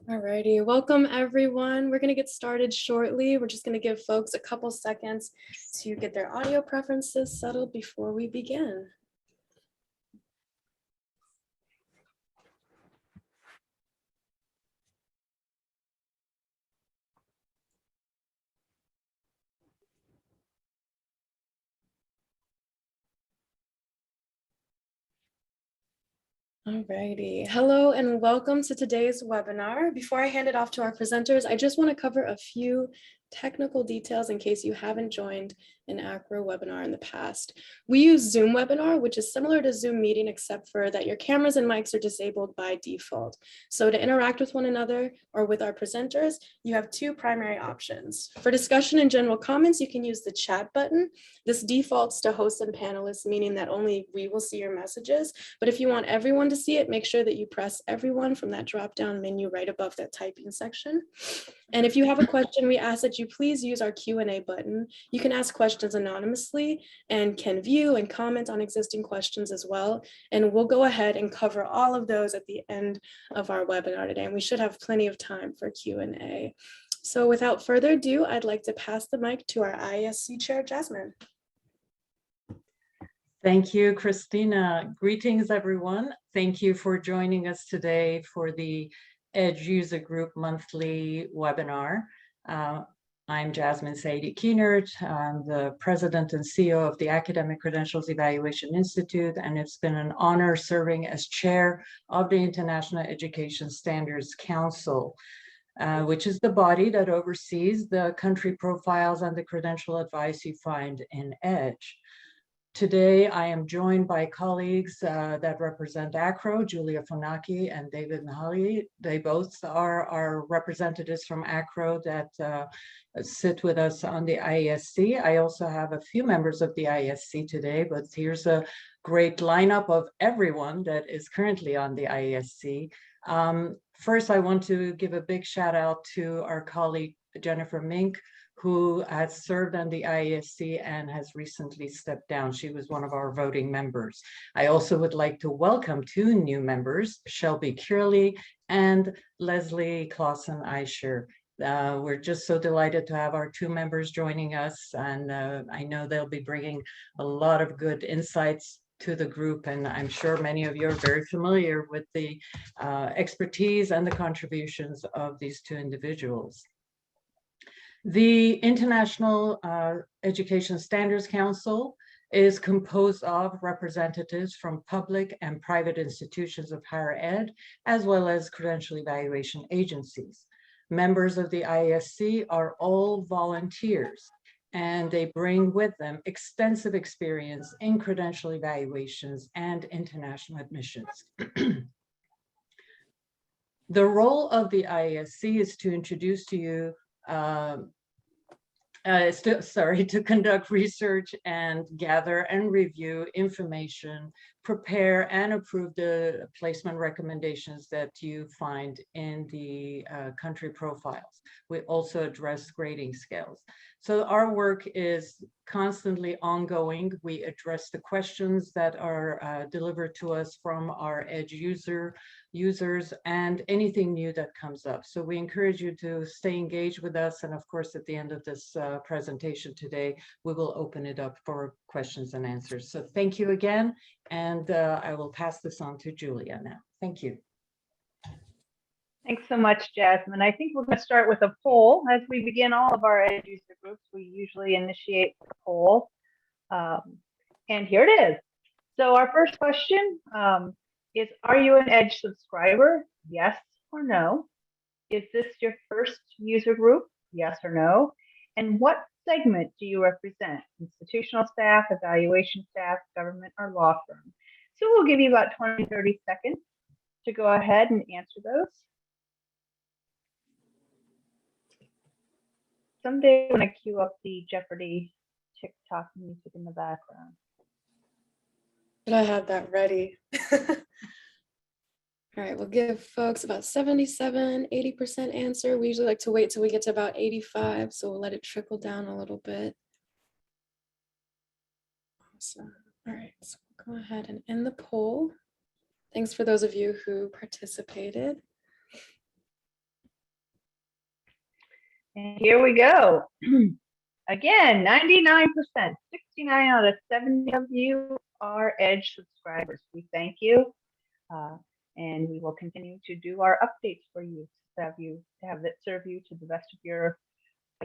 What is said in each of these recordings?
Alrighty, welcome everyone. We're going to get started shortly. We're just going to give folks a couple seconds to get their audio preferences settled before we begin. Alrighty, hello and welcome to today's webinar. Before I hand it off to our presenters, I just want to cover a few technical details in case you haven't joined an Acro webinar in the past. We use Zoom webinar, which is similar to Zoom meeting, except for that your cameras and mics are disabled by default. So to interact with one another or with our presenters, you have two primary options. For discussion and general comments, you can use the chat button. This defaults to hosts and panelists, meaning that only we will see your messages. But if you want everyone to see it, make sure that you press everyone from that drop-down menu right above that typing section. And if you have a question, we ask that you please use our Q&A button. You can ask questions anonymously and can view and comment on existing questions as well. And we'll go ahead and cover all of those at the end of our webinar today. And we should have plenty of time for Q&A. So without further ado, I'd like to pass the mic to our Iesc chair, Jasmine. Thank you, Christina. Greetings, everyone. Thank you for joining us today for the EDGE User Group monthly webinar. I'm Jasmine Saidi-Kienert. I'm the President and CEO of the Academic Credentials Evaluation Institute, and it's been an honor serving as chair of the International Education Standards Council, which is the body that oversees the country profiles and the credential advice you find in EDGE. Today, I am joined by colleagues that represent Acro, Julia Fonaki and David Nahali. They both are our representatives from Acro that sit with us on the Iesc. I also have a few members of the Iesc today, but here's a great lineup of everyone that is currently on the Iesc. First, I want to give a big shout out to our colleague, Jennifer Mink, who has served on the Iesc and has recently stepped down. She was one of our voting members. I also would like to welcome two new members, Shelby Curley and Leslie Clausen-Eicher. We're just so delighted to have our two members joining us, and I know they'll be bringing a lot of good insights to the group, and I'm sure many of you are very familiar with the expertise and the contributions of these two individuals. The International Education Standards Council is composed of representatives from public and private institutions of higher ed, as well as credential evaluation agencies. Members of the Iesc are all volunteers, and they bring with them extensive experience in credential evaluations and international admissions. The role of the Iesc is to introduce to you to conduct research and gather and review information, prepare and approve the placement recommendations that you find in the country profiles. We also address grading scales. So our work is constantly ongoing. We address the questions that are delivered to us from our EDGE users and anything new that comes up. So we encourage you to stay engaged with us. And of course, at the end of this presentation today, we will open it up for questions and answers. So thank you again. And I will pass this on to Julia now. Thank you. Thanks so much, Jasmine. I think we're going to start with a poll. As we begin all of our EDGE user groups, we usually initiate a poll. And here it is. So our first question is, are you an EDGE subscriber? Yes or no? Is this your first user group? Yes or no? And what segment do you represent? Institutional staff, evaluation staff, government, or law firm? So we'll give you about 20, 30 seconds to go ahead and answer those. Someday when I queue up the Jeopardy TikTok music in the background. But I have that ready. All right, we'll give folks about 77, 80% answer. We usually like to wait till we get to about 85, so we'll let it trickle down a little bit. Awesome. All right, so we'll go ahead and end the poll. Thanks for those of you who participated. And here we go. Again, 99%, 69 out of 70 of you are Edge subscribers. We thank you. And we will continue to do our updates for you to have that serve you to the best of your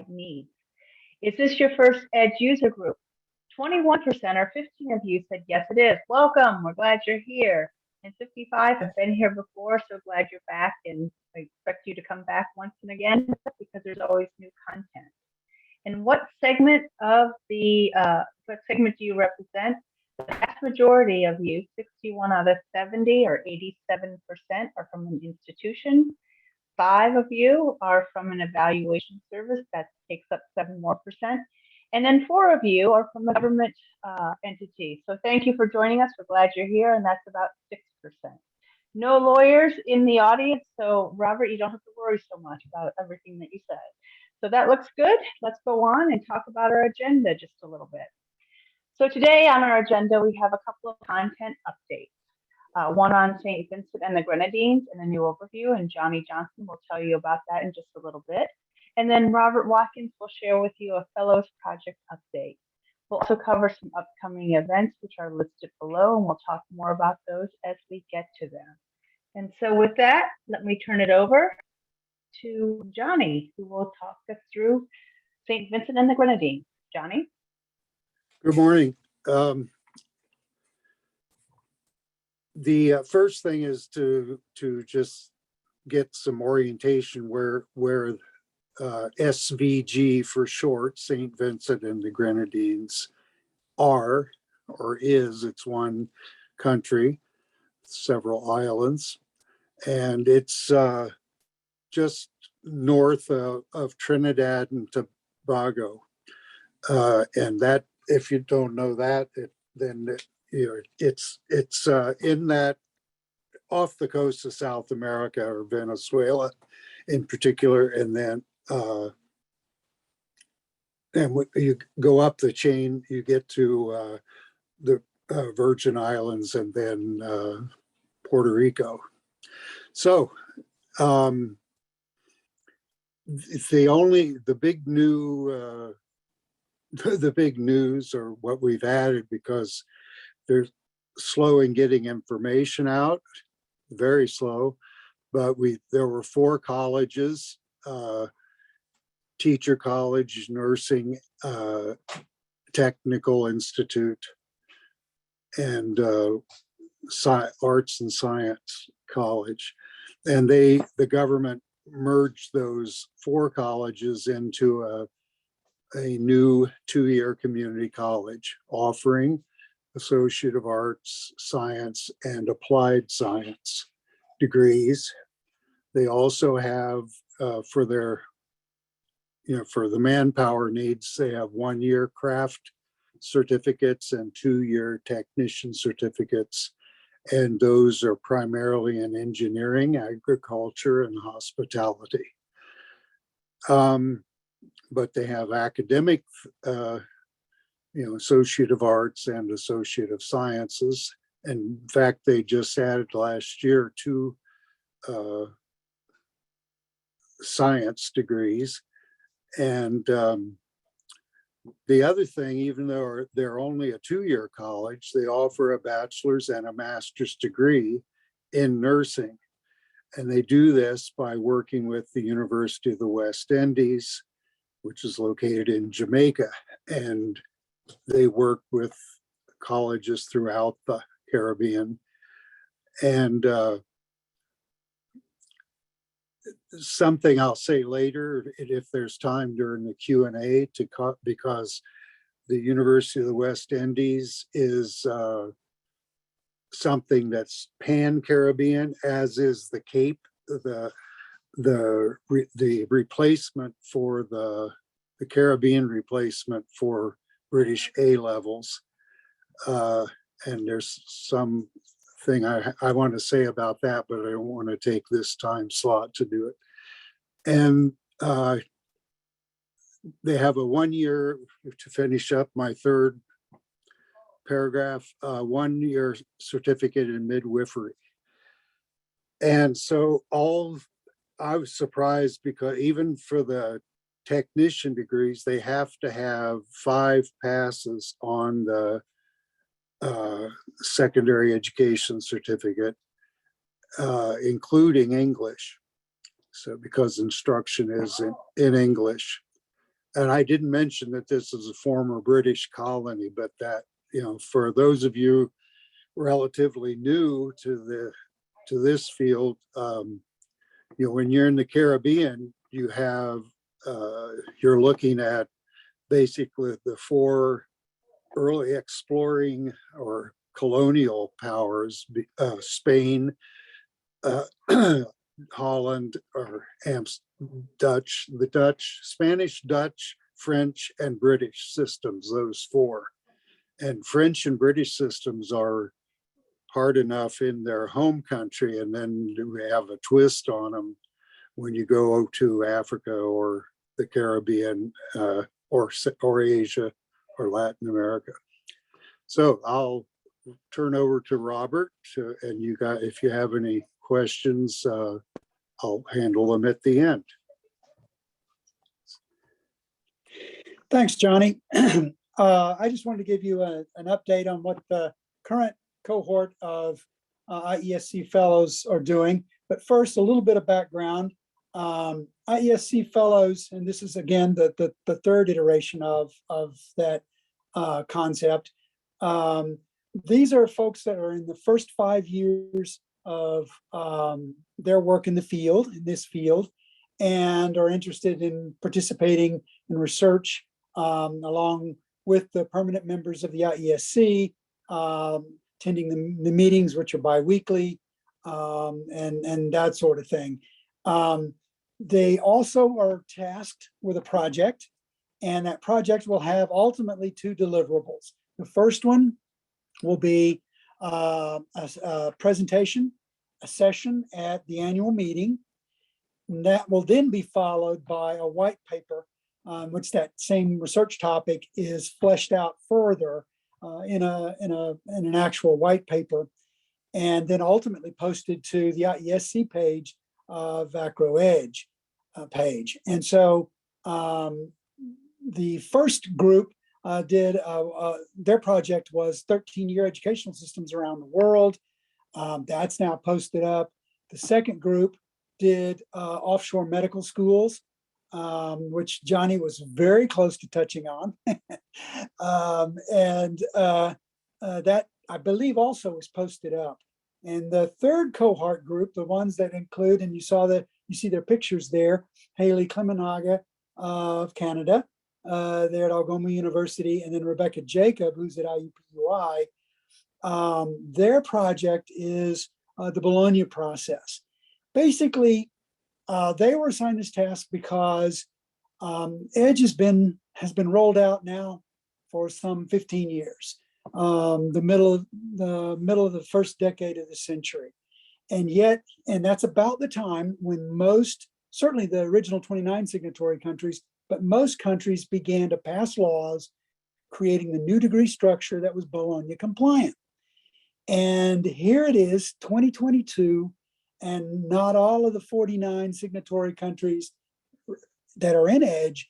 needs. Is this your first Edge user group? 21% or 15 of you said yes, it is. Welcome. We're glad you're here. And 55 have been here before, so glad you're back. And I expect you to come back once and again because there's always new content. And what segment of the what segment do you represent? The vast majority of you, 61 out of 70 or 87%, are from an institution. 5 of you are from an evaluation service, that takes up 7 more percent. And then 4 of you are from a government entity. So thank you for joining us. We're glad you're here, and that's about 6%. No lawyers in the audience, so Robert, you don't have to worry so much about everything that you said. So that looks good. Let's go on and talk about our agenda just a little bit. So today on our agenda, we have a couple of content updates. One on St. Vincent and the Grenadines and a new overview, and Johnny Johnson will tell you about that in just a little bit. And then Robert Watkins will share with you a Fellows Project update. We'll also cover some upcoming events which are listed below, and we'll talk more about those as we get to them. And so with that, let me turn it over to Johnny, who will talk us through St. Vincent and the Grenadines. Johnny? Good morning. The first thing is to just get some orientation where SVG for short, St. Vincent and the Grenadines, are or is. It's one country, several islands, and it's just north of Trinidad and Tobago. And that, if you don't know that, then it's in that, off the coast of South America or Venezuela in particular, and then and when you go up the chain, you get to the Virgin Islands and then Puerto Rico. So the big news, or what we've added, because they're slow in getting information out, very slow, but there were 4 colleges, Teacher College, Nursing, Technical Institute, and Arts and Science College. And the government merged those 4 colleges into a new 2-year community college offering Associate of Arts, Science, and Applied Science degrees. They also have for their, for the manpower needs, they have 1-year craft certificates and 2-year technician certificates. And those are primarily in engineering, agriculture, and hospitality. But they have academic, Associate of Arts and Associate of Sciences. And in fact, they just added last year 2 science degrees. And the other thing, even though they're only a 2-year college, they offer a bachelor's and a master's degree in nursing. And they do this by working with the University of the West Indies, which is located in Jamaica. And they work with colleges throughout the Caribbean. And something I'll say later, if there's time during the Q&A, because the University of the West Indies is something that's pan-Caribbean, as is the Cape, the replacement for the Caribbean replacement for British A levels. And there's something I want to say about that, but I don't want to take this time slot to do it. And they have a 1-year, to finish up my third paragraph, 1-year certificate in midwifery. And so I was surprised, because even for the technician degrees, they have to have 5 passes on the secondary education certificate, including English. So because instruction is in English. And I didn't mention that this is a former British colony, but that, for those of you relatively new to this field, when you're in the Caribbean, you have, you're looking at basically the 4 early exploring or colonial powers, Spain, Holland, or Dutch, Spanish, Dutch, French, and British systems, those 4. And French and British systems are hard enough in their home country, and then we have a twist on them when you go to Africa or the Caribbean, or Asia or Latin America. So I'll turn over to Robert, and you got, if you have any questions, I'll handle them at the end. Thanks, Johnny. I just wanted to give you an update on what the current cohort of Iesc fellows are doing. But first, a little bit of background. Iesc fellows, and this is again the 3rd iteration of that concept. These are folks that are in the first 5 years of their work in the field, in this field, and are interested in participating in research along with the permanent members of the Iesc, attending the meetings, which are bi-weekly, and that sort of thing. They also are tasked with a project, and that project will have ultimately 2 deliverables. The first one will be a presentation, a session at the annual meeting. And that will then be followed by a white paper, which that same research topic is fleshed out further in an actual white paper, and then ultimately posted to the Iesc page of Acro Edge page. And so the first group did their project was 13-year educational systems around the world. That's now posted up. The second group did offshore medical schools, which Johnny was very close to touching on. That I believe also is posted up. And the third cohort group, the ones that include, and you see their pictures there, Haley Clemenaga of Canada, there at Algoma University, and then Rebecca Jacob, who's at IUPUI. Their project is the Bologna process. Basically, they were assigned this task because EDGE has been rolled out now for some 15 years, the middle of the first decade of the century. And that's about the time when most, certainly the original 29 signatory countries, but most countries began to pass laws creating the new degree structure that was Bologna compliant. And here it is, 2022, and not all of the 49 signatory countries that are in EDGE,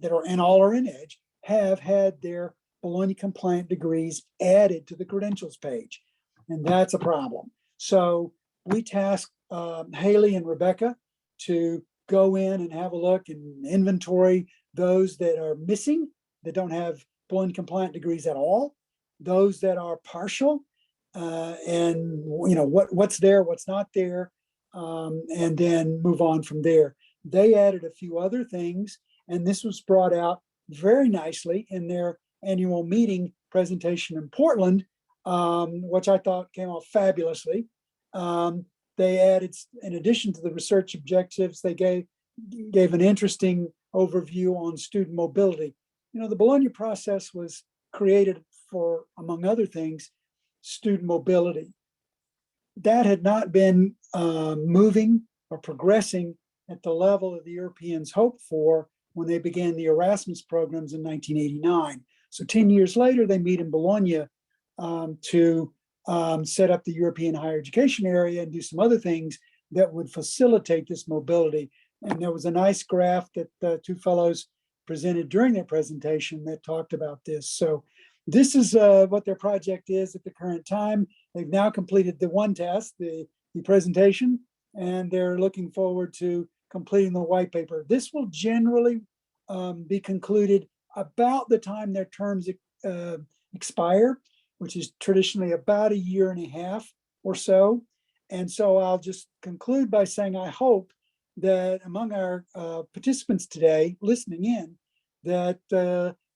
all are in EDGE, have had their Bologna compliant degrees added to the credentials page. And that's a problem. So we tasked Haley and Rebecca to go in and have a look and inventory those that are missing, that don't have Bologna compliant degrees at all, those that are partial, and what's there, what's not there, and then move on from there. They added a few other things, and this was brought out very nicely in their annual meeting presentation in Portland, which I thought came off fabulously. They added, in addition to the research objectives, they gave an interesting overview on student mobility. The Bologna process was created for, among other things, student mobility. That had not been moving or progressing at the level that the Europeans hoped for when they began the Erasmus programs in 1989. So 10 years later, they meet in Bologna to set up the European higher education area and do some other things that would facilitate this mobility. And there was a nice graph that the two fellows presented during their presentation that talked about this. So this is what their project is at the current time. They've now completed the one task, the presentation, and they're looking forward to completing the white paper. This will generally be concluded about the time their terms expire, which is traditionally about a year and a half or so. And so I'll just conclude by saying I hope that among our participants today listening in, that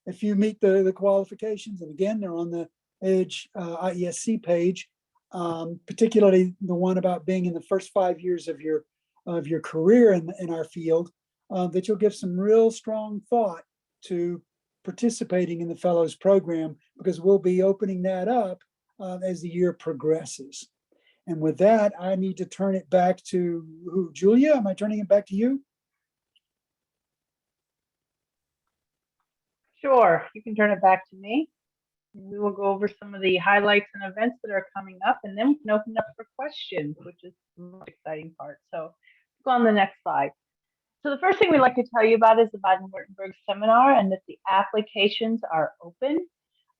if you meet the qualifications, and again, they're on the EDGE Iesc page, particularly the one about being in the first 5 years of your career in our field, that you'll give some real strong thought to participating in the fellows program, because we'll be opening that up as the year progresses. And with that, I need to turn it back to who? Julia, am I turning it back to you? Sure, you can turn it back to me. We will go over some of the highlights and events that are coming up, and then we can open up for questions, which is the most exciting part. So go on the next slide. So the first thing we'd like to tell you about is the Baden-Württemberg seminar, and that the applications are open.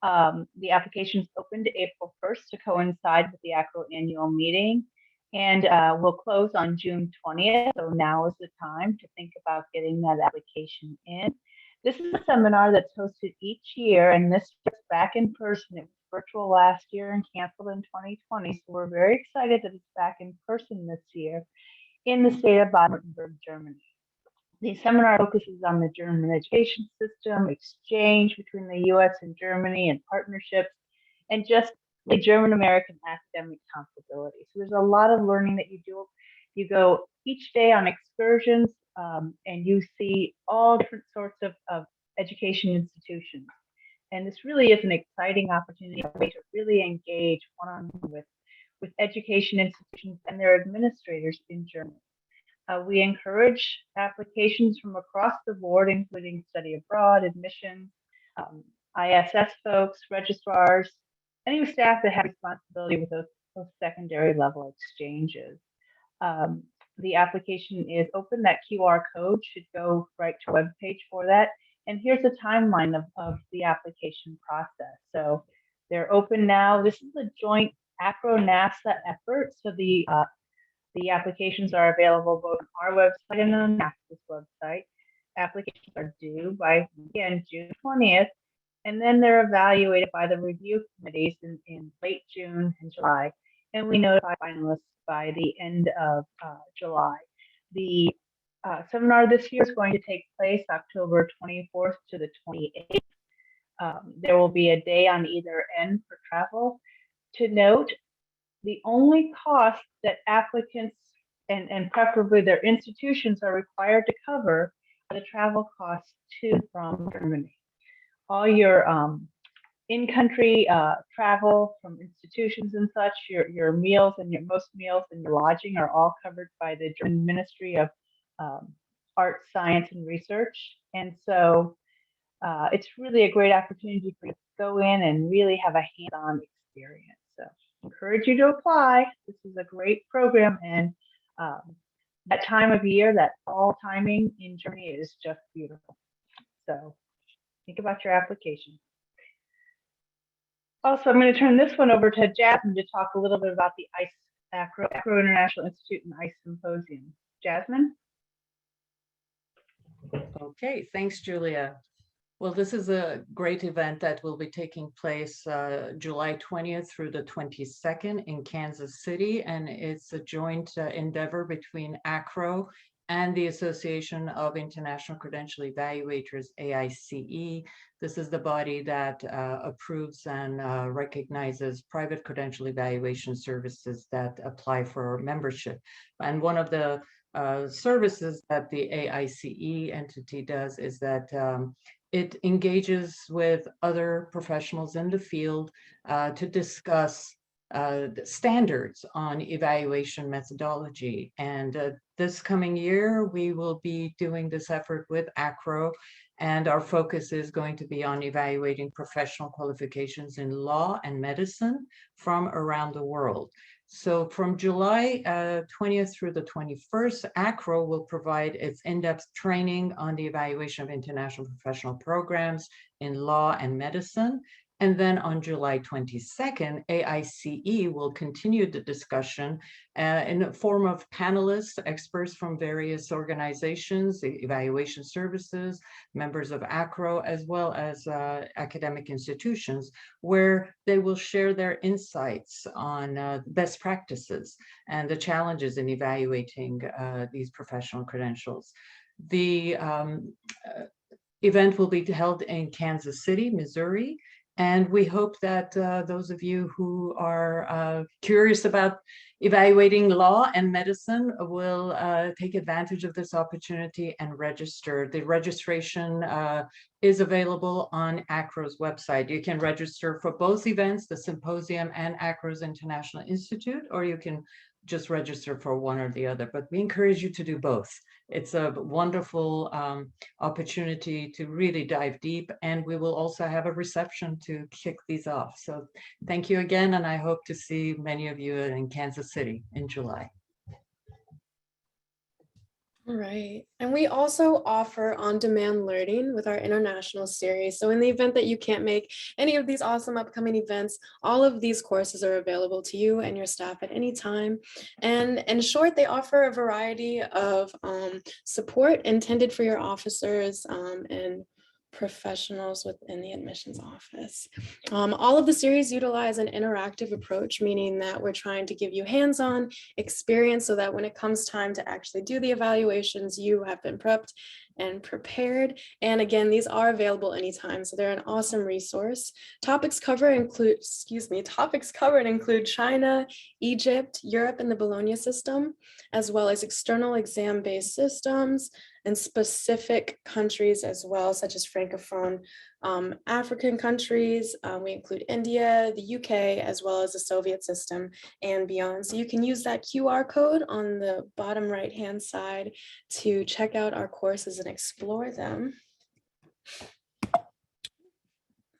The applications opened April 1st to coincide with the Acro annual meeting, and will close on June 20th. So now is the time to think about getting that application in. This is a seminar that's hosted each year, and this is back in person. It was virtual last year and canceled in 2020. So we're very excited that it's back in person this year in the state of Baden-Württemberg, Germany. The seminar focuses on the German education system, exchange between the US and Germany, and partnerships, and just the German-American academic comparability. So there's a lot of learning that you do. You go each day on excursions, and you see all different sorts of education institutions. And this really is an exciting opportunity to really engage one-on-one with education institutions and their administrators in Germany. We encourage applications from across the board, including study abroad, admissions, ISS folks, registrars, any staff that have responsibility with those post-secondary level exchanges. The application is open. That QR code should go right to a webpage for that. And here's a timeline of the application process. So they're open now. This is a joint Acro-NASA effort. So the applications are available both on our website and on NASA's website. Applications are due by, again, June 20th, and then they're evaluated by the review committees in late June and July, and we notify finalists by the end of July. The seminar this year is going to take place October 24th to the 28th. There will be a day on either end for travel. To note, the only cost that applicants and preferably their institutions are required to cover are the travel costs to from Germany. All your in-country travel from institutions and such, your meals and most meals and your lodging are all covered by the German Ministry of Arts, Science, and Research. And so it's really a great opportunity for you to go in and really have a hands-on experience. So encourage you to apply. This is a great program, and that time of year, that fall timing in Germany is just beautiful. So think about your application. Also, I'm going to turn this one over to Jasmine to talk a little bit about the Acro International Institute and ICE Symposium. Jasmine? Okay, thanks, Julia. Well, this is a great event that will be taking place July 20th through the 22nd in Kansas City, and it's a joint endeavor between Acro and the Association of International Credential Evaluators, AICE. This is the body that approves and recognizes private credential evaluation services that apply for membership. And one of the services that the AICE entity does is that it engages with other professionals in the field to discuss the standards on evaluation methodology. And this coming year, we will be doing this effort with Acro, and our focus is going to be on evaluating professional qualifications in law and medicine from around the world. So from July 20th through the 21st, Acro will provide its in-depth training on the evaluation of international professional programs in law and medicine. And then on July 22nd, AICE will continue the discussion in the form of panelists, experts from various organizations, evaluation services, members of Acro, as well as academic institutions, where they will share their insights on best practices and the challenges in evaluating these professional credentials. The event will be held in Kansas City, Missouri. And we hope that those of you who are curious about evaluating law and medicine will take advantage of this opportunity and register. The registration is available on Acro's website. You can register for both events, the symposium and Acro's International Institute, or you can just register for one or the other, but we encourage you to do both. It's a wonderful opportunity to really dive deep, and we will also have a reception to kick these off. So thank you again, and I hope to see many of you in Kansas City in July. All right. And we also offer on-demand learning with our international series. So in the event that you can't make any of these awesome upcoming events, all of these courses are available to you and your staff at any time. And in short, they offer a variety of support intended for your officers and professionals within the admissions office. All of the series utilize an interactive approach, meaning that we're trying to give you hands-on experience so that when it comes time to actually do the evaluations, you have been prepped and prepared. And again, these are available anytime, so they're an awesome resource. Topics covered include China, Egypt, Europe, and the Bologna system, as well as external exam-based systems and specific countries as well, such as Francophone African countries. We include India, the UK, as well as the Soviet system and beyond. So you can use that QR code on the bottom right-hand side to check out our courses and explore them.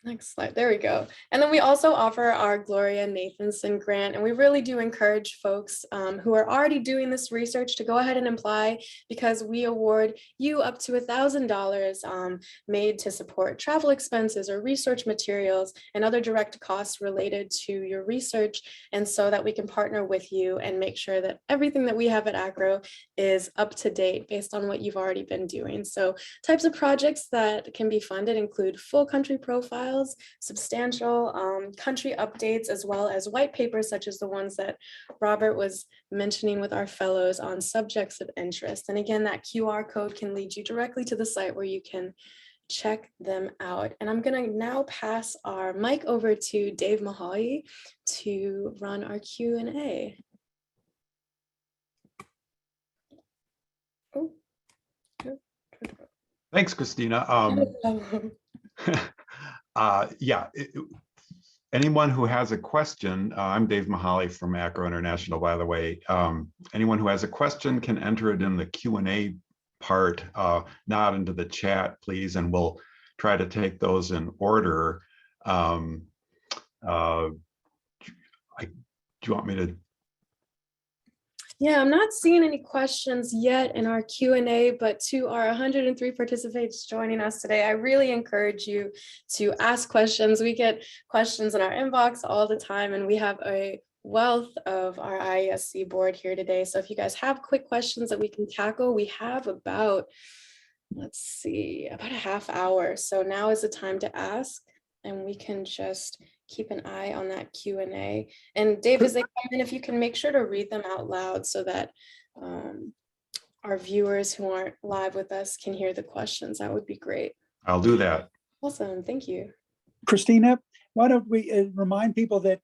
Next slide, there we go. And then we also offer our Gloria Nathanson grant, and we really do encourage folks who are already doing this research to go ahead and apply, because we award you up to $1,000 made to support travel expenses or research materials and other direct costs related to your research, and so that we can partner with you and make sure that everything that we have at Acro is up to date based on what you've already been doing. So types of projects that can be funded include full country profiles, substantial country updates, as well as white papers such as the ones that Robert was mentioning with our fellows on subjects of interest. And again, that QR code can lead you directly to the site where you can check them out. And I'm going to now pass our mic over to Dave Mahaly to run our Q&A. Oh. Thanks, Christina. Anyone who has a question, I'm Dave Mahaly from Acro International, by the way. Anyone who has a question can enter it in the Q&A part, not into the chat, please, and we'll try to take those in order. Do you want me to? Yeah, I'm not seeing any questions yet in our Q&A, but to our 103 participants joining us today, I really encourage you to ask questions. We get questions in our inbox all the time, and we have a wealth of our Iesc board here today. So if you guys have quick questions that we can tackle, we have about, let's see, about a half hour. So now is the time to ask, and we can just keep an eye on that Q&A. And Dave, as they come in, if you can make sure to read them out loud so that our viewers who aren't live with us can hear the questions, that would be great. I'll do that. Awesome, thank you. Christina, why don't we remind people that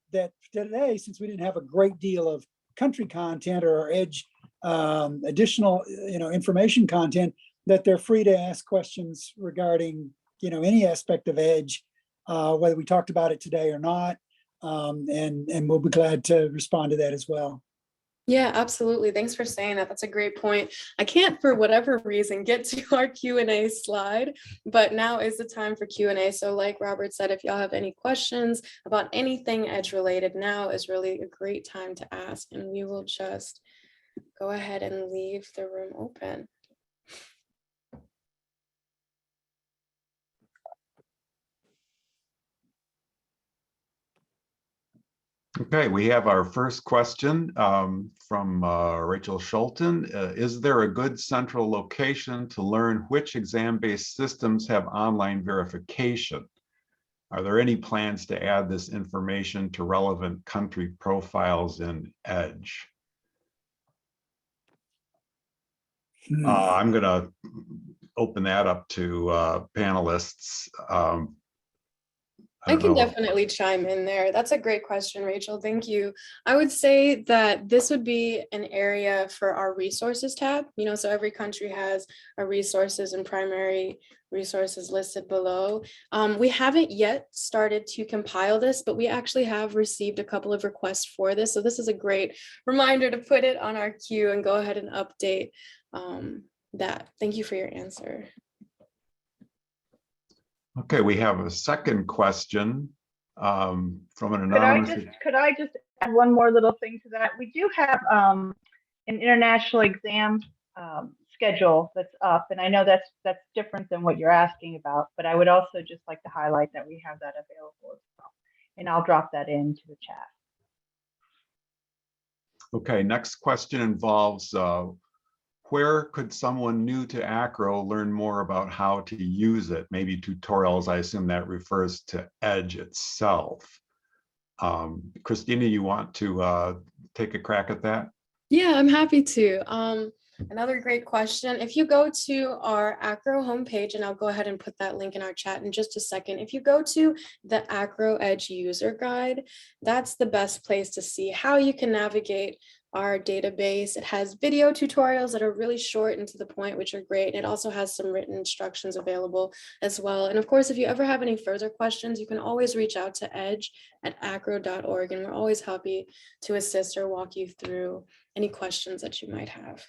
today, since we didn't have a great deal of country content or EDGE additional information content, that they're free to ask questions regarding any aspect of EDGE, whether we talked about it today or not, and we'll be glad to respond to that as well. Yeah, absolutely. Thanks for saying that. That's a great point. I can't, for whatever reason, get to our Q&A slide, but now is the time for Q&A. So like Robert said, if y'all have any questions about anything Edge related, now is really a great time to ask, and we will just go ahead and leave the room open. Okay, we have our first question from Rachel Schulten. Is there a good central location to learn which exam-based systems have online verification? Are there any plans to add this information to relevant country profiles in Edge? I'm going to open that up to panelists. I can definitely chime in there. That's a great question, Rachel. Thank you. I would say that this would be an area for our resources tab. So every country has a resources and primary resources listed below. We haven't yet started to compile this, but we actually have received a couple of requests for this. So this is a great reminder to put it on our queue and go ahead and update that. Thank you for your answer. Okay, we have a second question from an anonymous. Could I just add one more little thing to that? We do have an international exam schedule that's up, and I know that's different than what you're asking about, but I would also just like to highlight that we have that available as well, and I'll drop that into the chat. Okay, next question involves where could someone new to Acro learn more about how to use it? Maybe tutorials. I assume that refers to Edge itself. Christina, you want to take a crack at that? Yeah, I'm happy to. Another great question. If you go to our Acro homepage, and I'll go ahead and put that link in our chat in just a second. If you go to the Acro Edge user guide, that's the best place to see how you can navigate our database. It has video tutorials that are really short and to the point, which are great. And it also has some written instructions available as well. And of course, if you ever have any further questions, you can always reach out to edge@acro.org, and we're always happy to assist or walk you through any questions that you might have.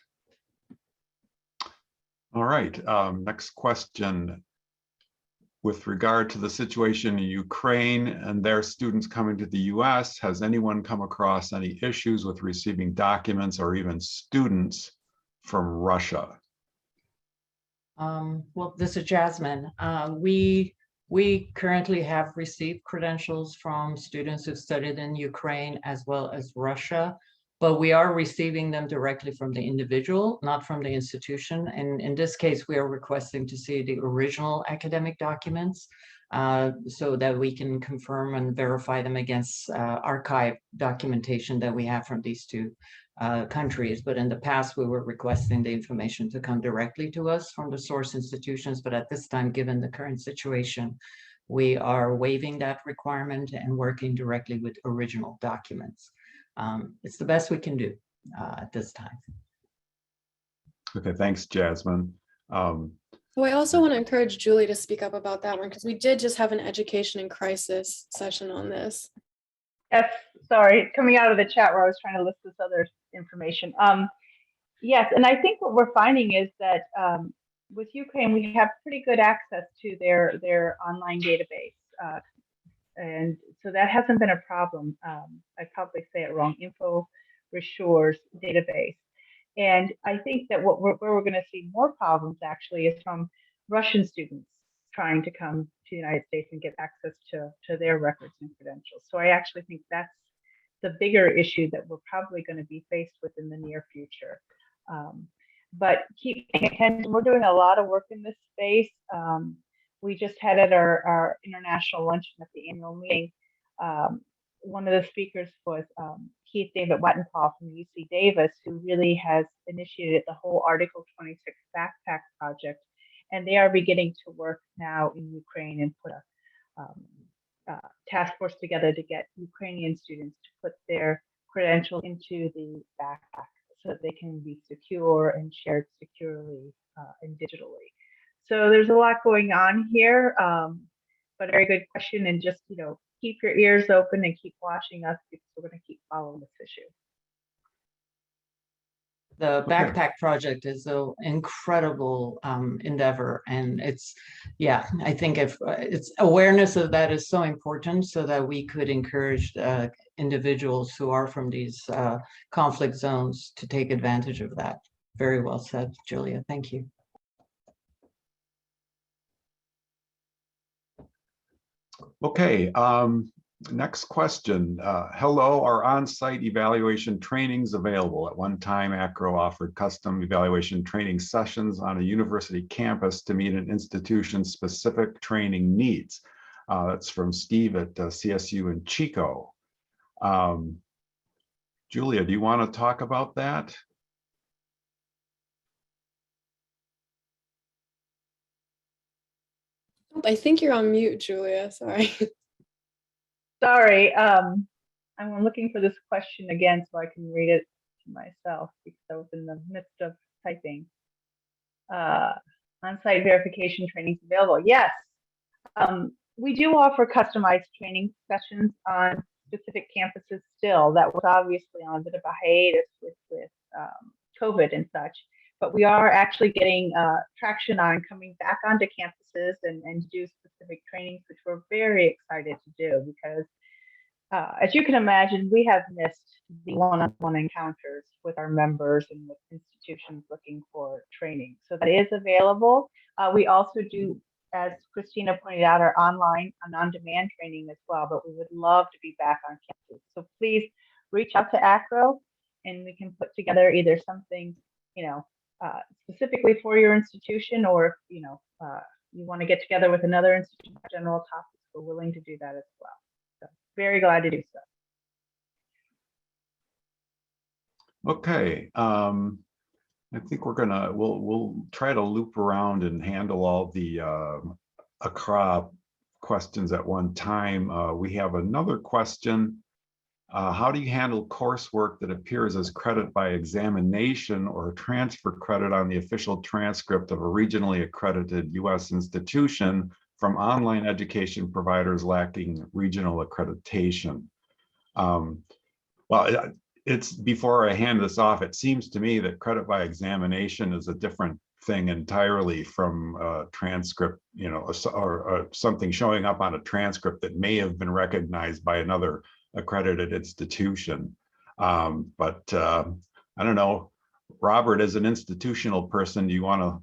All right, next question. With regard to the situation in Ukraine and their students coming to the US, has anyone come across any issues with receiving documents or even students from Russia? Well, this is Jasmine. We currently have received credentials from students who've studied in Ukraine as well as Russia, but we are receiving them directly from the individual, not from the institution. And in this case, we are requesting to see the original academic documents so that we can confirm and verify them against archive documentation that we have from these two countries. But in the past, we were requesting the information to come directly to us from the source institutions. But at this time, given the current situation, we are waiving that requirement and working directly with original documents. It's the best we can do at this time. Okay, thanks, Jasmine. Well, I also want to encourage Julie to speak up about that one, because we did just have an education in crisis session on this. Yes, sorry, coming out of the chat where I was trying to list this other information. Yes, and I think what we're finding is that with Ukraine, we have pretty good access to their online database. And so that hasn't been a problem. I probably say it wrong, Info Ressure's database. And I think that where we're going to see more problems actually is from Russian students trying to come to the United States and get access to their records and credentials. So I actually think that's the bigger issue that we're probably going to be faced with in the near future. But keep paying attention. We're doing a lot of work in this space. We just had at our international luncheon at the annual meeting, one of the speakers was Keith David Wettenpaw from UC Davis, who really has initiated the whole Article 26 backpack project. And they are beginning to work now in Ukraine and put a task force together to get Ukrainian students to put their credentials into the backpack so that they can be secure and shared securely and digitally. So there's a lot going on here, but a very good question. And just, keep your ears open and keep watching us, because we're going to keep following this issue. The Okay. backpack project is an incredible endeavor, and yeah, I think if it's awareness of that is so important, so that we could encourage individuals who are from these conflict zones to take advantage of that. Very well said, Julia. Thank you. Okay, next question. Hello, are on-site evaluation trainings available? At one time, Acro offered custom evaluation training sessions on a university campus to meet an institution's specific training needs. That's from Steve at CSU in Chico. Julia, do you want to talk about that? I think you're on mute, Julia. Sorry. Sorry, I'm looking for this question again so I can read it to myself because I was in the midst of typing. On-site verification trainings available. Yes, we do offer customized training sessions on specific campuses still. That was obviously on a bit of a hiatus with COVID and such. But we are actually getting traction on coming back onto campuses and do specific trainings, which we're very excited to do because, as you can imagine, we have missed the one-on-one encounters with our members and with institutions looking for training. So that is available. We also do, as Christina pointed out, our online and on-demand training as well, but we would love to be back on campus. So please reach out to Acro and we can put together either something, specifically for your institution, or if you want to get together with another institution for general topics, we're willing to do that as well. So very glad to do so. Okay, I think we'll try to loop around and handle all the Accra questions at one time. We have another question. How do you handle coursework that appears as credit by examination or transfer credit on the official transcript of a regionally accredited U.S. institution from online education providers lacking regional accreditation? Well, it's before I hand this off, it seems to me that credit by examination is a different thing entirely from a transcript, or something showing up on a transcript that may have been recognized by another accredited institution. But I don't know, Robert, as an institutional person, do you want to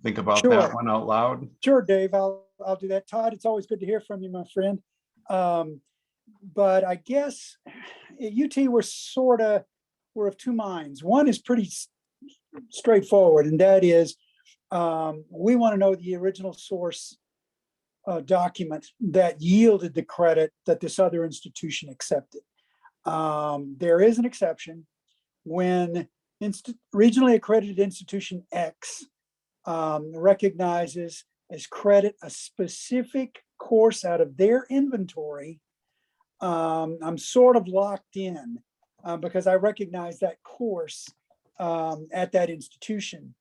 think about Sure. that one out loud? Sure, Dave, I'll do that. Todd, it's always good to hear from you, my friend. But I guess at UT we're of two minds. One is pretty straightforward, and that is we want to know the original source document that yielded the credit that this other institution accepted. There is an exception when regionally accredited institution X recognizes as credit a specific course out of their inventory. I'm sort of locked in because I recognize that course at that institution.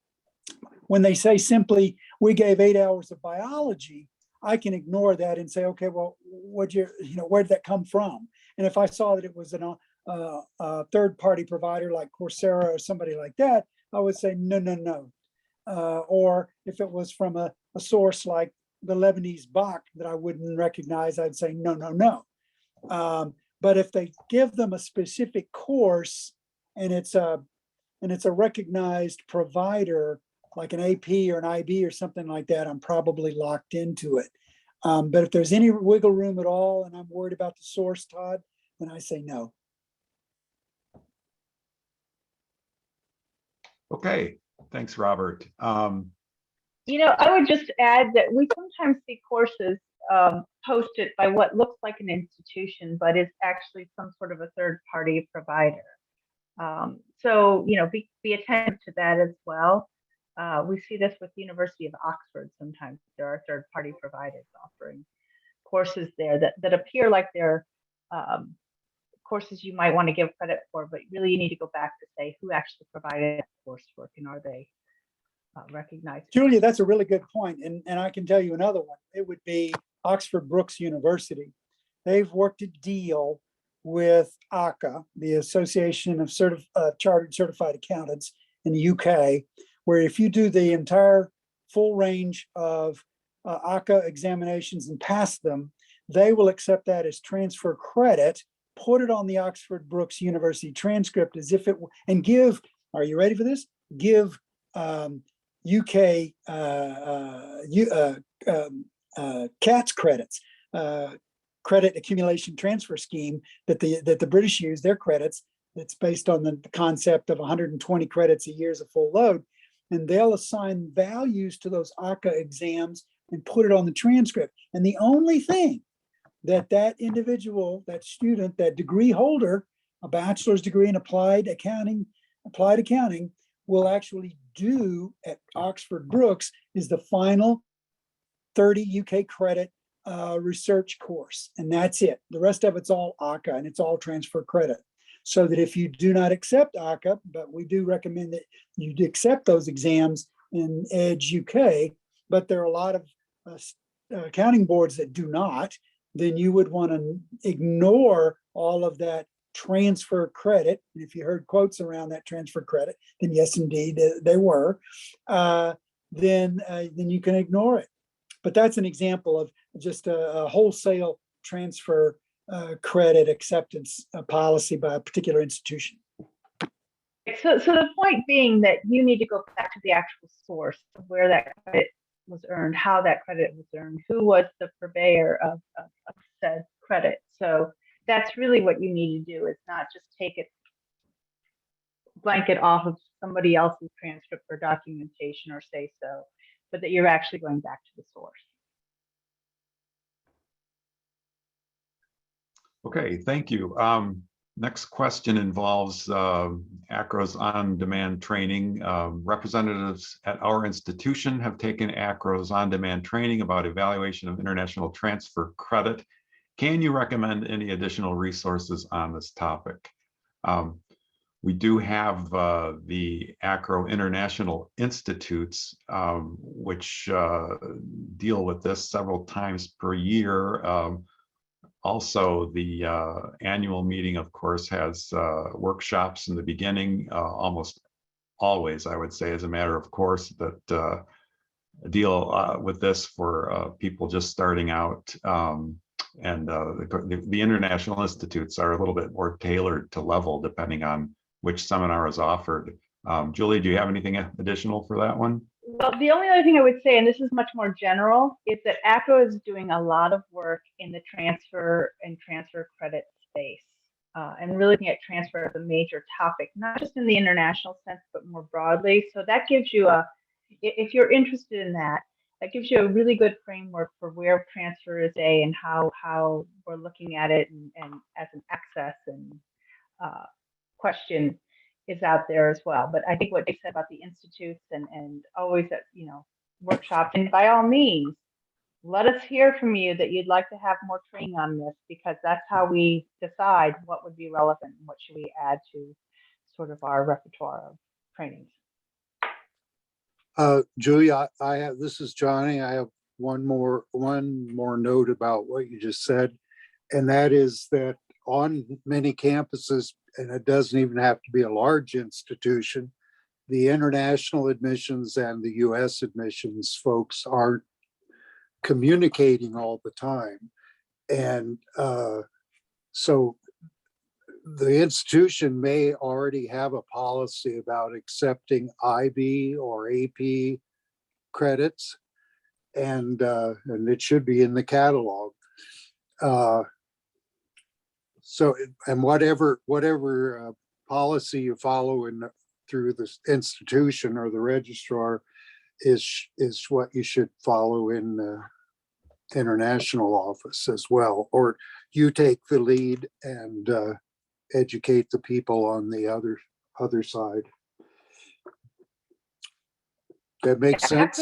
When they say simply, we gave 8 hours of biology, I can ignore that and say, okay, well, where did that come from? And if I saw that it was a third-party provider like Coursera or somebody like that, I would say, no. Or if it was from a source like the Lebanese Bach that I wouldn't recognize, I'd say, no. But if they give them a specific course and it's a recognized provider, like an AP or an IB or something like that, I'm probably locked into it. But if there's any wiggle room at all and I'm worried about the source, Todd, then I say no. Okay, thanks, Robert. I would just add that we sometimes see courses hosted by what looks like an institution, but is actually some sort of a third-party provider. So, be attentive to that as well. We see this with the University of Oxford. Sometimes there are third-party providers offering courses there that appear like they're courses you might want to give credit for, but really you need to go back to say who actually provided coursework and are they recognized. Julia, that's a really good point. And I can tell you another one. It would be Oxford Brookes University. They've worked a deal with ACA, the Association of Chartered Certified Accountants in the UK, where if you do the entire full range of ACA examinations and pass them, they will accept that as transfer credit, put it on the Oxford Brookes University transcript as if it, and give, are you ready for this? Give UK CATS credits, credit accumulation transfer scheme that the British use, their credits, that's based on the concept of 120 credits a year as a full load. And they'll assign values to those ACA exams and put it on the transcript. And the only thing that individual, that student, that degree holder, a bachelor's degree in applied accounting will actually do at Oxford Brookes is the final 30 UK credit research course. And that's it. The rest of it's all ACA and it's all transfer credit. So that if you do not accept ACA, but we do recommend that you accept those exams in Edge UK, but there are a lot of accounting boards that do not, then you would want to ignore all of that transfer credit. And if you heard quotes around that transfer credit, then yes, indeed, they were, then you can ignore it. But that's an example of just a wholesale transfer credit acceptance policy by a particular institution. So the point being that you need to go back to the actual source of where that credit was earned, how that credit was earned, who was the purveyor of said credit. So that's really what you need to do. It's not just take it blanket off of somebody else's transcript or documentation or say so, but that you're actually going back to the source. Okay, thank you. Next question involves Acro's on-demand training. Representatives at our institution have taken Acro's on-demand training about evaluation of international transfer credit. Can you recommend any additional resources on this topic? We do have the Acro International Institutes, which deal with this several times per year. Also, the annual meeting, of course, has workshops in the beginning, almost always, I would say, as a matter of course, that deal with this for people just starting out. And the International Institutes are a little bit more tailored to level depending on which seminar is offered. Julie, do you have anything additional for that one? Well, the only other thing I would say, and this is much more general, is that Acro is doing a lot of work in the transfer and transfer credit space, and really looking at transfer as a major topic, not just in the international sense, but more broadly. So that gives you if you're interested in that, that gives you a really good framework for where transfer is and how we're looking at it and as an access and question is out there as well. But I think what they said about the institutes and always at workshops, and by all means, let us hear from you that you'd like to have more training on this, because that's how we decide what would be relevant and what should we add to sort of our repertoire of trainings. Julia, this is Johnny. I have one more note about what you just said, and that is that on many campuses, and it doesn't even have to be a large institution, the international admissions and the US admissions folks aren't communicating all the time. And so the institution may already have a policy about accepting IB or AP credits, and it should be in the catalog. So, and whatever policy you follow through the institution or the registrar is what you should follow in the international office as well, or you take the lead and educate the people on the other side. That makes sense.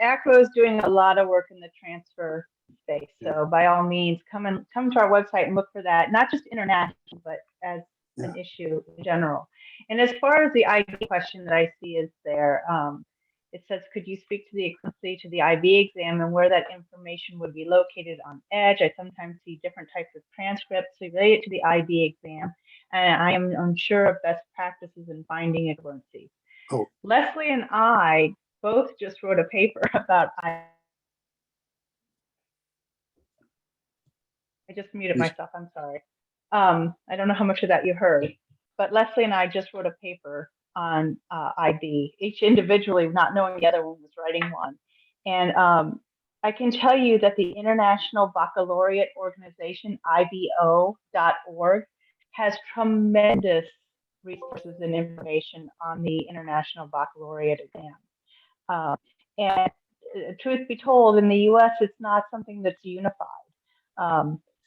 Acro is doing a lot of work in the transfer space. So by all means, come to our website and look for that, not just international, but as an issue in general. And as far as the IB question that I see is there, it says, could you speak to the equivalency to the IB exam and where that information would be located on Edge? I sometimes see different types of transcripts related to the IB exam, and I am unsure of best practices in finding equivalency. Oh. Leslie and I both just wrote a paper about I just muted myself, I'm sorry. I don't know how much of that you heard, but Leslie and I just wrote a paper on IB, each individually, not knowing the other one was writing one. And I can tell you that the International Baccalaureate Organization, IBO.org, has tremendous resources and information on the International Baccalaureate exam. And truth be told, in the US, it's not something that's unified.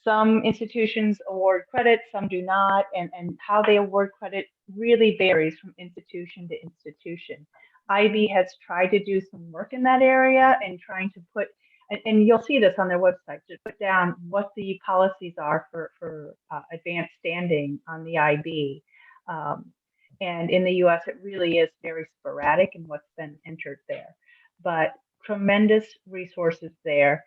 Some institutions award credit, some do not, and how they award credit really varies from institution to institution. IB has tried to do some work in that area and trying to put, and you'll see this on their website, to put down what the policies are for advanced standing on the IB. And in the US, it really is very sporadic in what's been entered there, but tremendous resources there.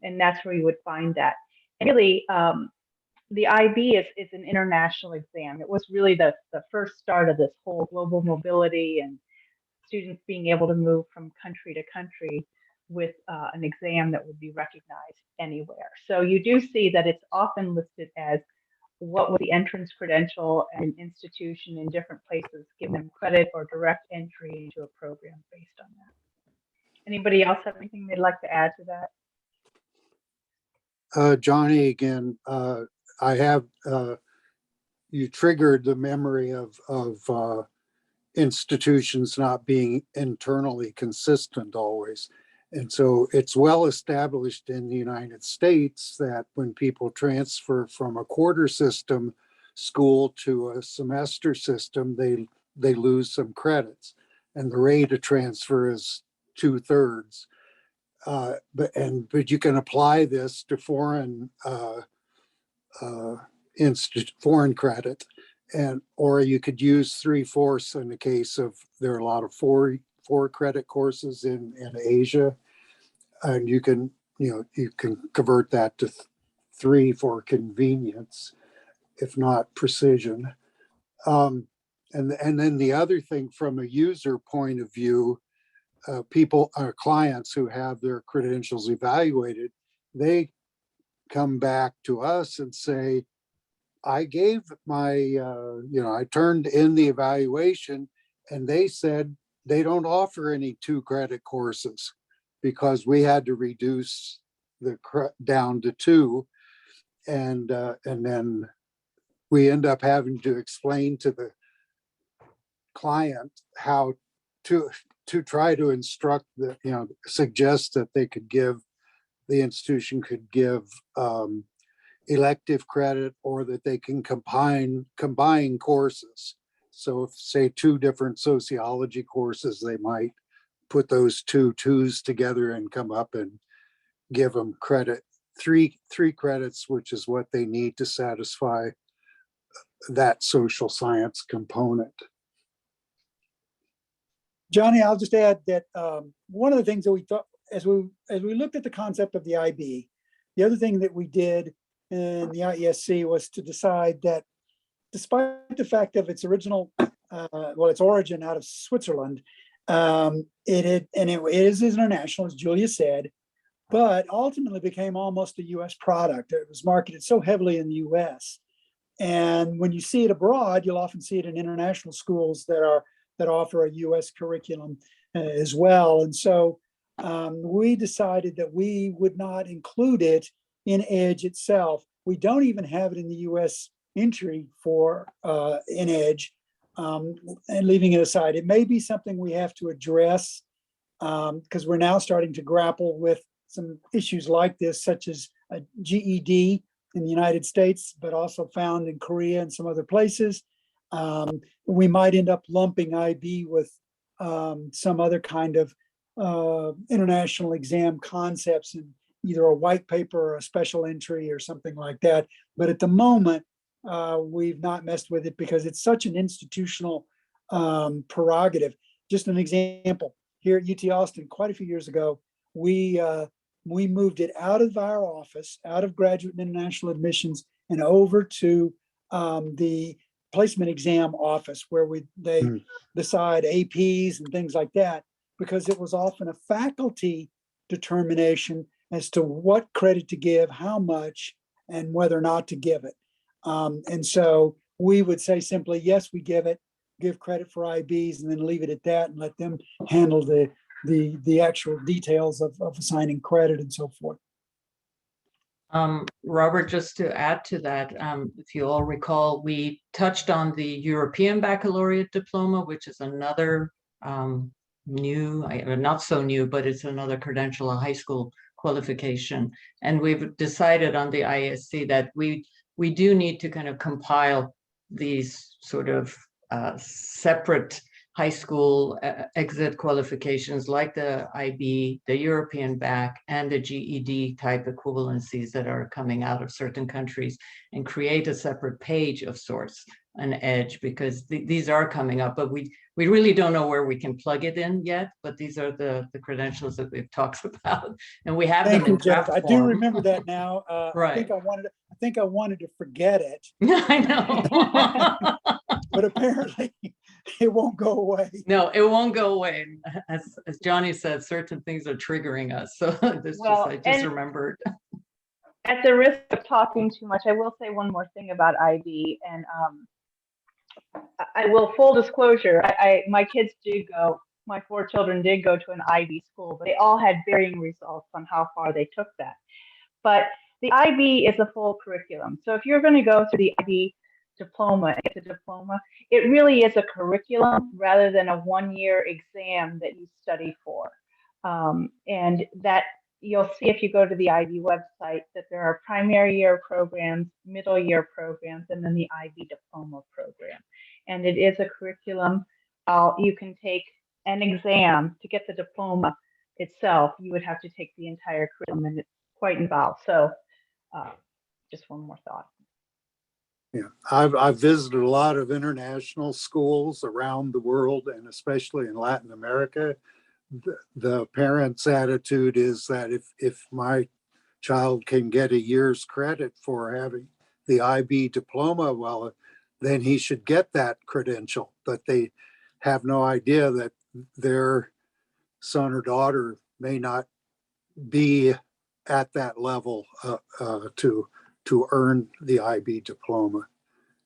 And that's where you would find that. Really, the IB is an international exam. It was really the first start of this whole global mobility and students being able to move from country to country with an exam that would be recognized anywhere. So you do see that it's often listed as what would the entrance credential and institution in different places give them credit or direct entry into a program based on that. Anybody else have anything they'd like to add to that? Johnny, again, I have, you triggered the memory of institutions not being internally consistent always. And so it's well established in the United States that when people transfer from a quarter system school to a semester system, they lose some credits. And the rate of transfer is 2/3. But you can apply this to foreign foreign credit, or you could use 3/4 in the case of, there are a lot of four credit courses in Asia, and you can convert that to 3 for convenience, if not precision. And then the other thing, from a user point of view, clients who have their credentials evaluated, they come back to us and say, I gave my, I turned in the evaluation and they said they don't offer any 2 credit courses because we had to reduce down to 2. And then we end up having to explain to the client how to try to instruct suggest that they could give, the institution could give elective credit, or that they can combine courses. So if, say, 2 different sociology courses, they might put those 2 twos together and come up and give them credit, three credits, which is what they need to satisfy that social science component. Johnny, I'll just add that one of the things that we thought, as we looked at the concept of the IB, the other thing that we did in the Iesc was to decide that, despite the fact of its original, its origin out of Switzerland, it is international, as Julia said, but ultimately became almost a U.S. product. It was marketed so heavily in the U.S. And when you see it abroad, you'll often see it in international schools that offer a U.S. curriculum as well. And so we decided that we would not include it in EDGE itself. We don't even have it in the U.S. entry for in EDGE, and leaving it aside. It may be something we have to address, because we're now starting to grapple with some issues like this, such as a GED in the United States, but also found in Korea and some other places. We might end up lumping IB with some other kind of international exam concepts in either a white paper or a special entry or something like that. But at the moment, we've not messed with it because it's such an institutional prerogative. Just an example, here at UT Austin, quite a few years ago, we moved it out of our office, out of graduate and international admissions, and over to the placement exam office where they Hmm. decide APs and things like that, because it was often a faculty determination as to what credit to give, how much, and whether or not to give it. And so we would say simply, yes, we give it, give credit for IBs, and then leave it at that and let them handle the actual details of assigning credit and so forth. Robert, just to add to that, if you all recall, we touched on the European Baccalaureate Diploma, which is another new, not so new, but it's another credential, a high school qualification. And we've decided on the Iesc that we do need to kind of compile these sort of separate high school exit qualifications like the IB, the European BAC, and the GED type equivalencies that are coming out of certain countries, and create a separate page of sorts, an edge, because these are coming up, but we really don't know where we can plug it in yet, but these are the credentials that we've talked about, and we have Thank them you, in draft Jeff. I do form. remember that now. Right. I think I wanted to forget it, I know. but apparently it won't go away. No, it won't go away. As Johnny said, certain things are triggering us. So I just remembered. At the risk of talking too much, I will say one more thing about IB, and I will, full disclosure, my kids did go, my 4 children did go to an IB school, but they all had varying results on how far they took that. But the IB is a full curriculum. So if you're going to go to the IB diploma, it's a diploma, it really is a curriculum rather than a 1-year exam that you study for. And that you'll see if you go to the IB website that there are primary year programs, middle year programs, and then the IB diploma program. And it is a curriculum. You can take an exam to get the diploma itself. You would have to take the entire curriculum, and it's quite involved. So just one more thought. Yeah, I've visited a lot of international schools around the world, and especially in Latin America. The parents' attitude is that if my child can get a year's credit for having the IB diploma, well, then he should get that credential. But they have no idea that their son or daughter may not be at that level to earn the IB diploma.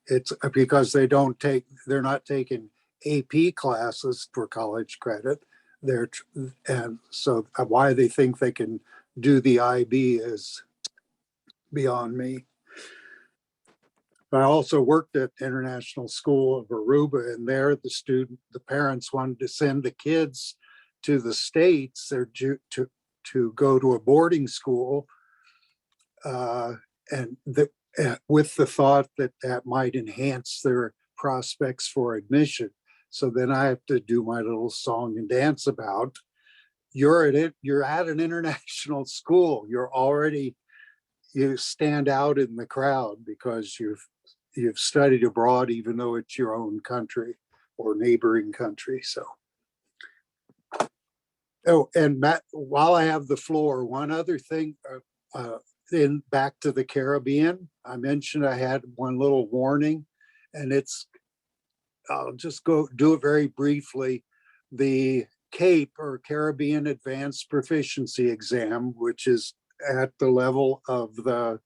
It's because they're not taking AP classes for college credit. And so why they think they can do the IB is beyond me. I also worked at International School of Aruba, and there the parents wanted to send the kids to the States to go to a boarding school, with the thought that might enhance their prospects for admission. So then I have to do my little song and dance about, you're at an international school. You stand out in the crowd because you've studied abroad, even though it's your own country or neighboring country. So, and Matt, while I have the floor, one other thing, back to the Caribbean, I mentioned I had one little warning, and I'll just go do it very briefly. The CAPE, or Caribbean Advanced Proficiency Exam, which is at the level of the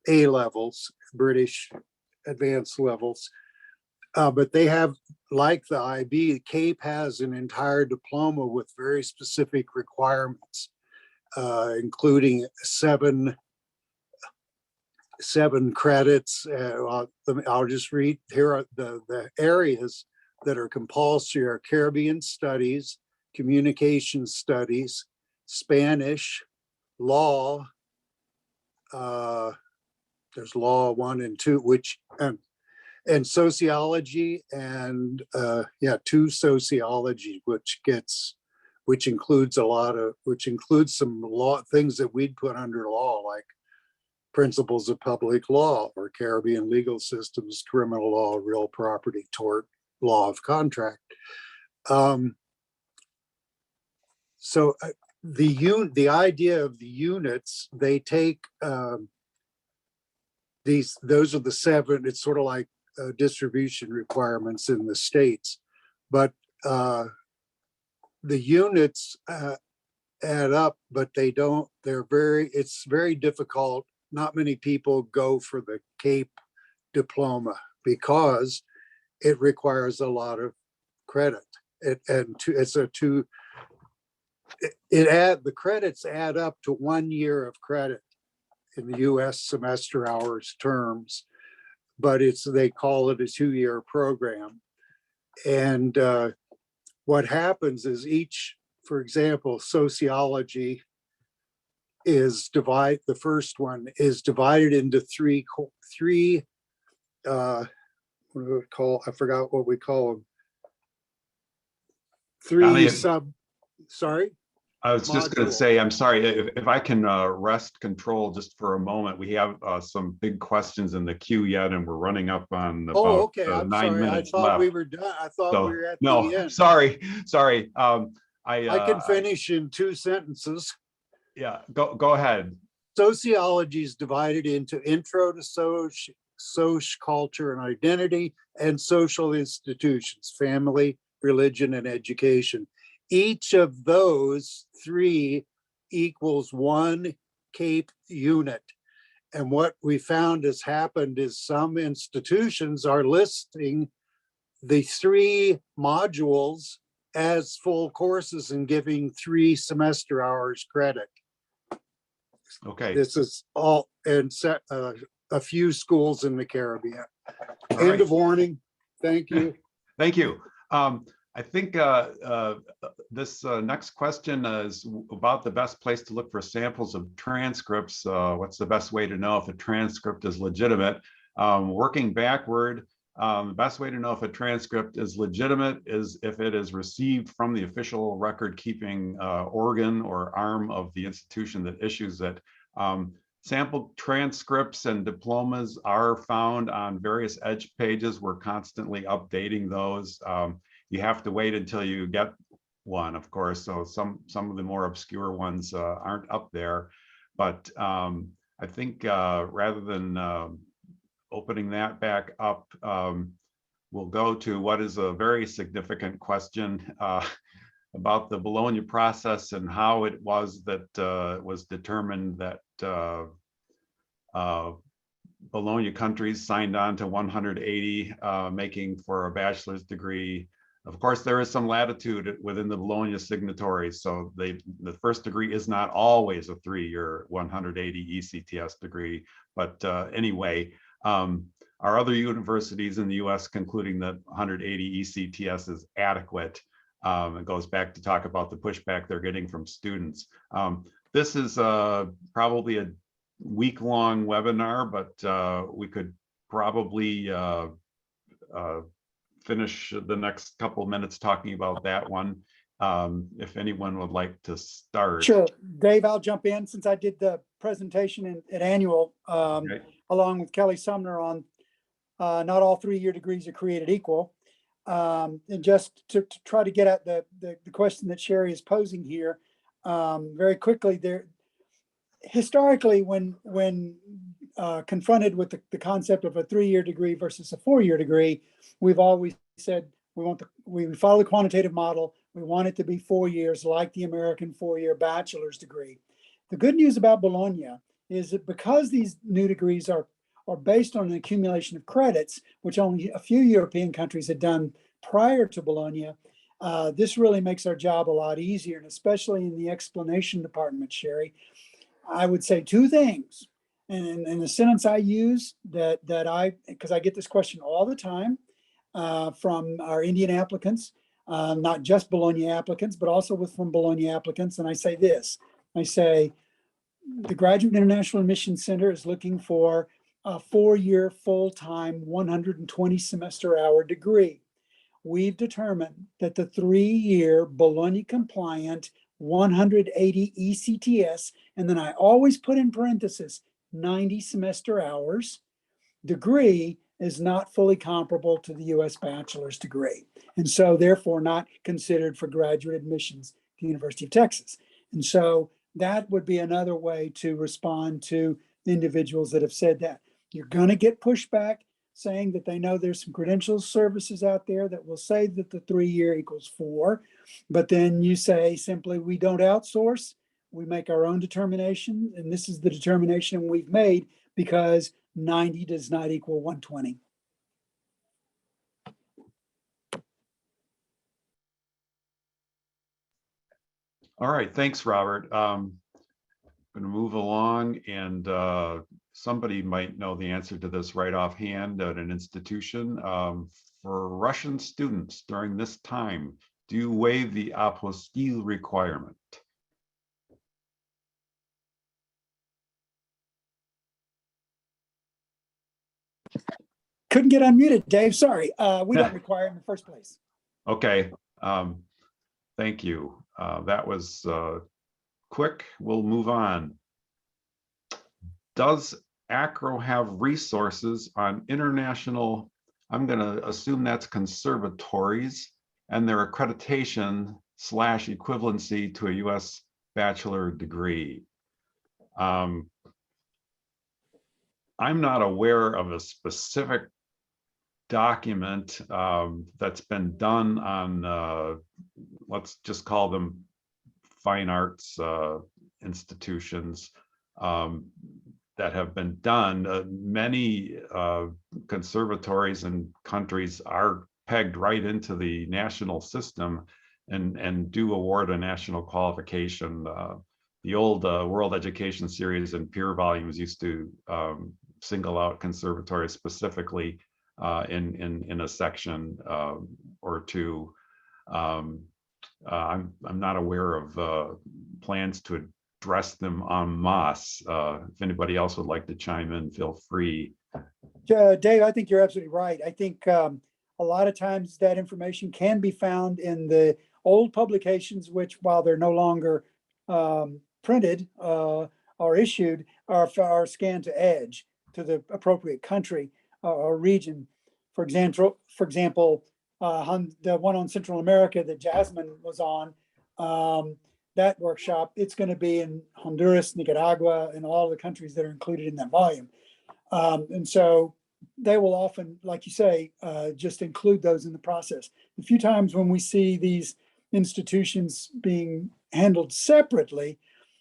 A levels, British advanced levels. But they have, like the IB, CAPE has an entire diploma with very specific requirements, including seven credits. I'll just read here are the areas that are compulsory are Caribbean studies, communication studies, Spanish, law. There's law 1 and 2, which and sociology, and 2 sociology, which includes some law things that we'd put under law, like principles of public law or Caribbean legal systems, criminal law, real property, tort, law of contract. So the idea of the units, they take those are the 7. It's sort of like distribution requirements in the states, but the units add up, but they don't, it's very difficult. Not many people go for the CAPE diploma because it requires a lot of credit. The credits add up to 1 year of credit in the US semester hours terms, but they call it a 2-year program. And what happens is for example, sociology the first one is divided into three what do we call, I forgot what we call them. Sorry? I was just going to say, I'm sorry, if I can wrest control just for a moment. We have some big questions in the queue yet, and we're running up on about Okay. I'm 9 sorry. minutes I thought left. we were done. I thought we were at no, the end. Sorry. I can finish in 2 sentences. Yeah, go ahead. Sociology is divided into intro to social culture and identity, and social institutions, family, religion, and education. Each of those 3 equals 1 CAPE unit. And what we found has happened is some institutions are listing the 3 modules as full courses and giving 3 semester hours credit. Okay. This is all in a few schools in the Caribbean. End of warning. Thank you. Thank you. I think this next question is about the best place to look for samples of transcripts. What's the best way to know if a transcript is legitimate? Working backward, the best way to know if a transcript is legitimate is if it is received from the official record-keeping organ or arm of the institution that issues it. Sample transcripts and diplomas are found on various EDGE pages. We're constantly updating those. You have to wait until you get one, of course. So some of the more obscure ones aren't up there. But I think rather than opening that back up, we'll go to what is a very significant question about the Bologna process and how it was that was determined that Bologna countries signed on to 180, making for a bachelor's degree. Of course, there is some latitude within the Bologna signatories. So the first degree is not always a 3-year 180 ECTS degree. But anyway, our other universities in the US concluding that 180 ECTS is adequate. It goes back to talk about the pushback they're getting from students. This is probably a week-long webinar, but we could probably finish the next couple of minutes talking about that one. If anyone would like to start. Sure, Dave, I'll jump in since I did the presentation at annual Okay. along with Kelly Sumner on not all 3-year degrees are created equal. And just to try to get at the question that Sherry is posing here very quickly, historically, when confronted with the concept of a 3-year degree versus a 4-year degree, we've always said we follow the quantitative model. We want it to be 4 years, like the American 4-year bachelor's degree. The good news about Bologna is that because these new degrees are based on an accumulation of credits, which only a few European countries had done prior to Bologna, this really makes our job a lot easier, and especially in the explanation department, Sherry. I would say 2 things. And the sentence I use because I get this question all the time from our Indian applicants, not just Bologna applicants, but also from Bologna applicants. And I say this, I say, the Graduate International Admissions Center is looking for a 4-year full-time 120 semester hour degree. We've determined that the 3-year Bologna compliant 180 ECTS, and then I always put in parentheses 90 semester hours degree is not fully comparable to the US bachelor's degree, and so therefore not considered for graduate admissions to the University of Texas. And so that would be another way to respond to individuals that have said that. You're going to get pushback. saying that they know there's some credentials services out there that will say that the 3-year equals 4, but then you say simply, we don't outsource, we make our own determination, and this is the determination we've made because 90 does not equal 120. All right, thanks, Robert. Going to move along, and somebody might know the answer to this right offhand at an institution. For Russian students during this time, do you waive the apostille requirement? Couldn't get unmuted, Dave. Sorry. We don't require it in the first place. Okay, thank you. That was quick. We'll move on. Does Acro have resources on international, I'm going to assume that's conservatories, and their accreditation / equivalency to a US bachelor degree? I'm not aware of a specific document that's been done on, let's just call them fine arts institutions that have been done. Many conservatories and countries are pegged right into the national system and do award a national qualification. The old World Education Series and peer volumes used to single out conservatories specifically in a section or two. I'm not aware of plans to address them en masse. If anybody else would like to chime in, feel free. Dave, I think you're absolutely right. I think a lot of times that information can be found in the old publications, which while they're no longer printed or issued, are scanned to EDGE to the appropriate country or region. For example, the one on Central America that Jasmine was on, that workshop, it's going to be in Honduras, Nicaragua, and all the countries that are included in that volume. And so they will often, like you say, just include those in the process. A few times when we see these institutions being handled separately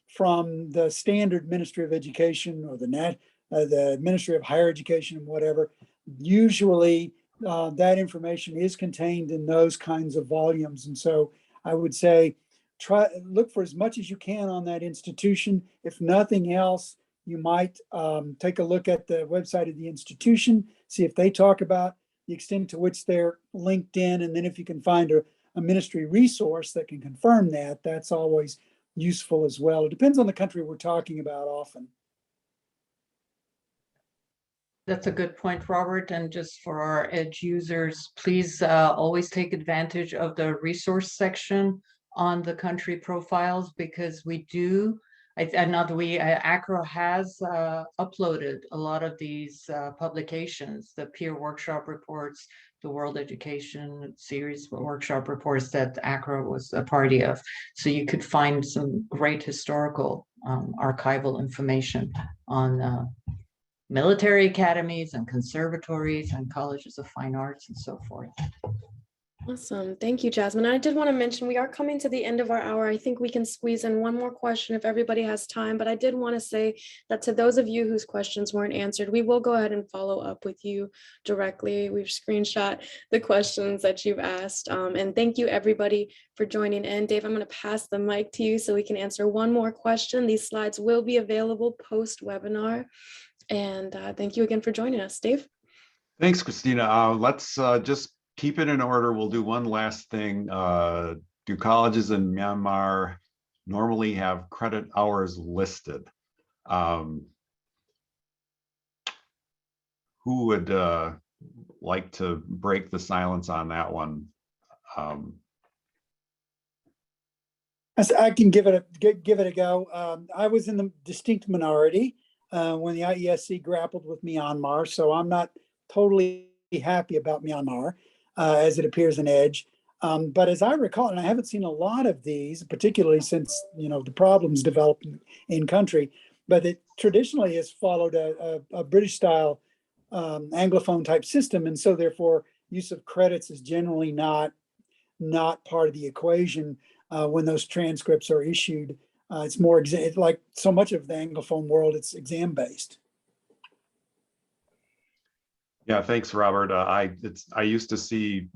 from the standard Ministry of Education or the Ministry of Higher Education and whatever, usually that information is contained in those kinds of volumes. And so I would say, look for as much as you can on that institution. If nothing else, you might take a look at the website of the institution, see if they talk about the extent to which they're linked in. And then if you can find a ministry resource that can confirm that, that's always useful as well. It depends on the country we're talking about often. That's a good point, Robert. And just for our EDGE users, please always take advantage of the resource section on the country profiles, because we do, Acro has uploaded a lot of these publications, the peer workshop reports, the World Education Series workshop reports that Acro was a party of. So you could find some great historical archival information on military academies and conservatories and colleges of fine arts and so forth. Awesome. Thank you, Jasmine. I did want to mention we are coming to the end of our hour. I think we can squeeze in one more question if everybody has time, but I did want to say that to those of you whose questions weren't answered, we will go ahead and follow up with you directly. We've screenshot the questions that you've asked. And thank you everybody for joining in. Dave, I'm going to pass the mic to you so we can answer one more question. These slides will be available post-webinar. And thank you again for joining us, Dave. Thanks, Christina. Let's just keep it in order. We'll do one last thing. Do colleges in Myanmar normally have credit hours listed? Who would like to break the silence on that one? I can give it a go. I was in the distinct minority when the Iesc grappled with Myanmar, so I'm not totally happy about Myanmar as it appears in EDGE. But as I recall, and I haven't seen a lot of these, particularly since the problems developed in country, but it traditionally has followed a British style Anglophone type system. And so therefore use of credits is generally not part of the equation when those transcripts are issued. It's more like so much of the Anglophone world, it's exam based. Yeah, thanks, Robert. I used to see,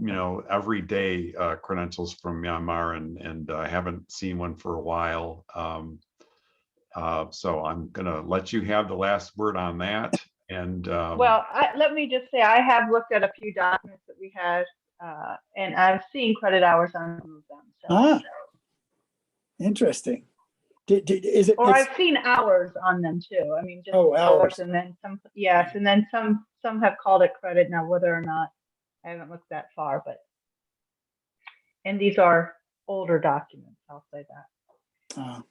every day credentials from Myanmar, and I haven't seen one for a while. So I'm gonna let you have the last word on that. And well, let me just say I have looked at a few documents that we had, and I've seen credit hours on some of them. So. Interesting. Is it? Or I've seen hours on them too. I mean, just hours, and then some. Yes, and then some have called it credit. Now, whether or not, I haven't looked that far, and these are older documents. I'll say that.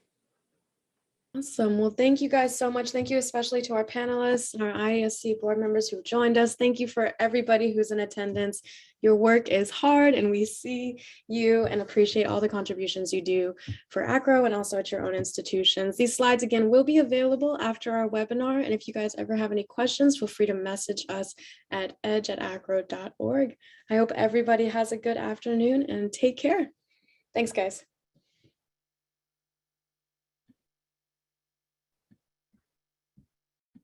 Awesome. Well, thank you guys so much. Thank you especially to our panelists and our Iesc board members who joined us. Thank you for everybody who's in attendance. Your work is hard and we see you and appreciate all the contributions you do for Acro and also at your own institutions. These slides again will be available after our webinar. And if you guys ever have any questions, feel free to message us at edge@acro.org. I hope everybody has a good afternoon and take care. Thanks, guys.